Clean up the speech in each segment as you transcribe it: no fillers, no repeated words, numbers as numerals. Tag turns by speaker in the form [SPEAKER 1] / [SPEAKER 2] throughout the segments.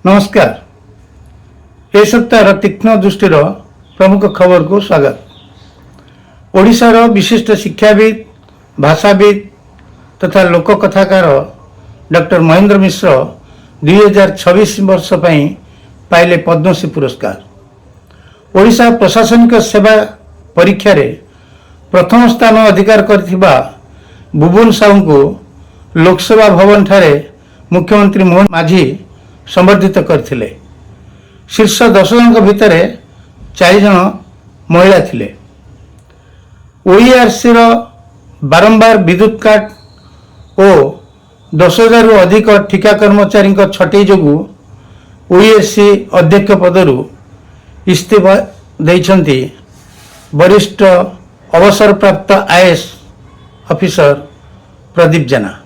[SPEAKER 1] नमस्कार। ए सप्ताह तीक्ष्ण दृष्टिर प्रमुख खबर को स्वागत। ओडिशार विशिष्ट शिक्षाविद, भाषाविद तथा लोककथाकार डॉक्टर महेंद्र मिश्र 2026 वर्ष पाइले पद्मश्री पुरस्कार। ओडिशा प्रशासनिक सेवा परीक्षा रे प्रथम स्थान अधिकार करथिबा बुबुन साहू को लोकसभा भवन ठारे मुख्यमंत्री मोहन माझी संबर्धित करथिले। शीर्ष 10 जन भितर 4 जन महिला थिले। ओईआरसी रो बारंबार विद्युत काट और 10,000 रु अधिक ठिका कर्मचारी छटई जोगु ओईएससी अध्यक्ष पदरु इस्तीफा देइछंती वरिष्ठ अवसरप्राप्त आईएएस ऑफिसर प्रदीप जेना।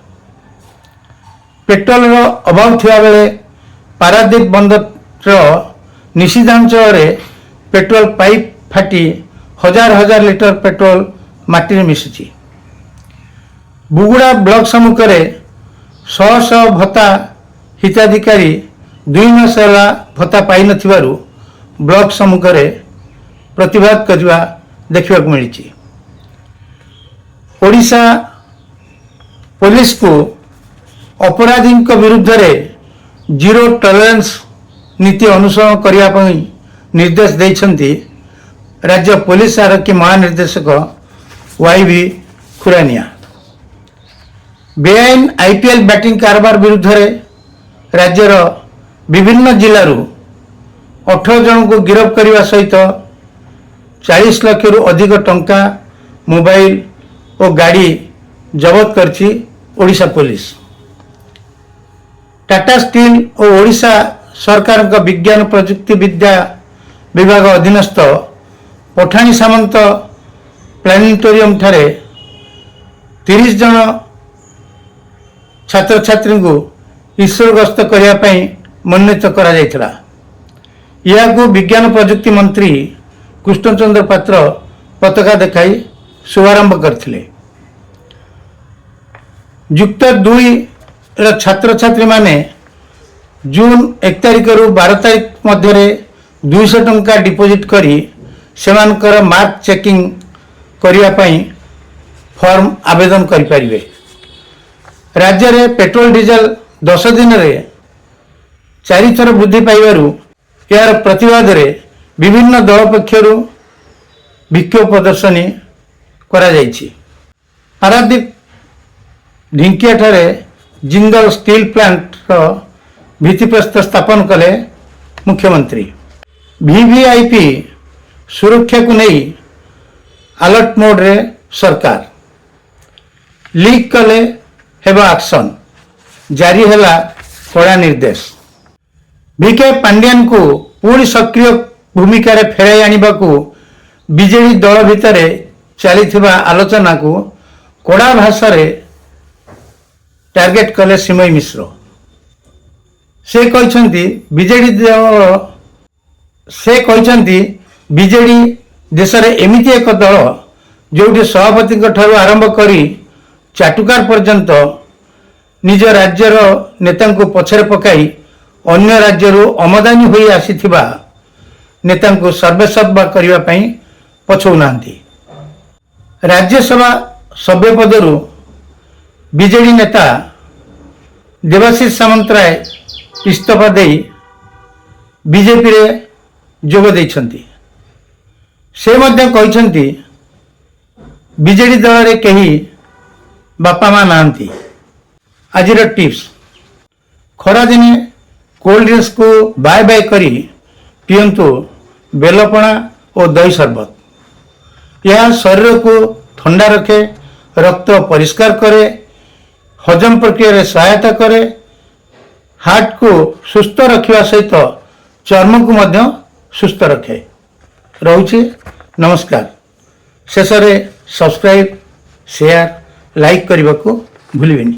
[SPEAKER 1] पेट्रोल रो अभाव थिया बेले पारादीप बंदर निषिद्धांचल पेट्रोल पाइप फाटी हजार हजार लिटर पेट्रोल माटी मिशुची। बुगुड़ा ब्लॉक सम्मुख में 100 भत्ता हिताधिकारी 2 मास भत्ता पाई नथिबारु ब्लॉक सम्मुख में प्रतिवाद करवा देखा मिली। ओडिशा पुलिस को अपराधी विरुद्ध रे जीरो टॉलरेंस नीति अनुसरण करने निर्देश देइछंती राज्य पुलिस आरक्षी महानिर्देशक वाईवी खुरानिया। बेआईन आईपीएल बैटिंग कारबार विरुद्ध रे राज्यर विभिन्न जिलूर 18 जन को गिरफ्त करने सहित 40 लाख रु अधिक टंका मोबाइल और गाड़ी जबत करछि ओडिशा पुलिस। टाटा स्टील और ओडिशा सरकार का विज्ञान प्रजुक्ति विद्या विभाग अधीनस्थ पठाणी सामंत प्लानेटोरियम ठारे 30 जन छात्र छात्री को ईश्वर गस्त करने मनोनीत करा जायथिला। यह विज्ञान प्रजुक्ति मंत्री कृष्णचंद्र पात्र पताका देखाई शुभारंभ करथिले। युक्त 2 छात्र छात्री माने जून 1 तारिख रु 12 तारिख मध्य 200 टंका डिपोजिट करी सेमानकर मार्क चेकिंग करने फॉर्म आवेदन करें। राज्य में पेट्रोल डीजल 10 दिन रे 4 थर वृद्धि पाइबारु यार प्रतिवाद रे विभिन्न दल पक्षर विक्षोभ प्रदर्शनी करा जायछि। पारादीप ढिंकिया ठारे जिंदल स्टील प्लांट रो भित्तिप्रस्तर स्थापन कले मुख्यमंत्री। वीवीआईपी सुरक्षा को नहीं अलर्ट मोड रे सरकार लीक कले हेबा एक्शन जारी हैला कड़ा निर्देश। वीके पांड्यान को पूरी सक्रिय भूमिका रे फेराई आनिबा को बीजेडी दल भितर चली आलोचना को कड़ा भाषा रे टार्गेट कले सिमई मिश्र। से कहते बीजेडी देश रे एमिति एक दल जोटी सभापति ठारू आरंभ करी चाटुकार पर्यंत निज राज्यर नेता को पछरे पकाई अन्य राज्य आमदानी होई आसीथिबा नेता को सर्वेसर्वा करने पछौना। राज्यसभा सभ्य पदरु बीजेडी नेता देवाशीष सामंतराय इस्तीफा दे बीजेपी रे जोग देइछंती। से मध्य कहछंती बीजेडी दल रे कहीं बापा माँ नांती। आजिर टिप्स खरा दिने कोल्ड ड्रिंक्स को बाय बाय करी पियंतु बेलपणा और दही शरबत। यह शरीर को ठंडा रखे, रक्त परिष्कार करे, हजम प्रक्रिया रे सहायता करे, हार्ट को सुस्थ रखिवा सहित चर्म को मध्य सुस्थ रखे। रहुछि नमस्कार। शेष रे सब्सक्राइब, शेयर, लाइक करने को भूलिबेनी।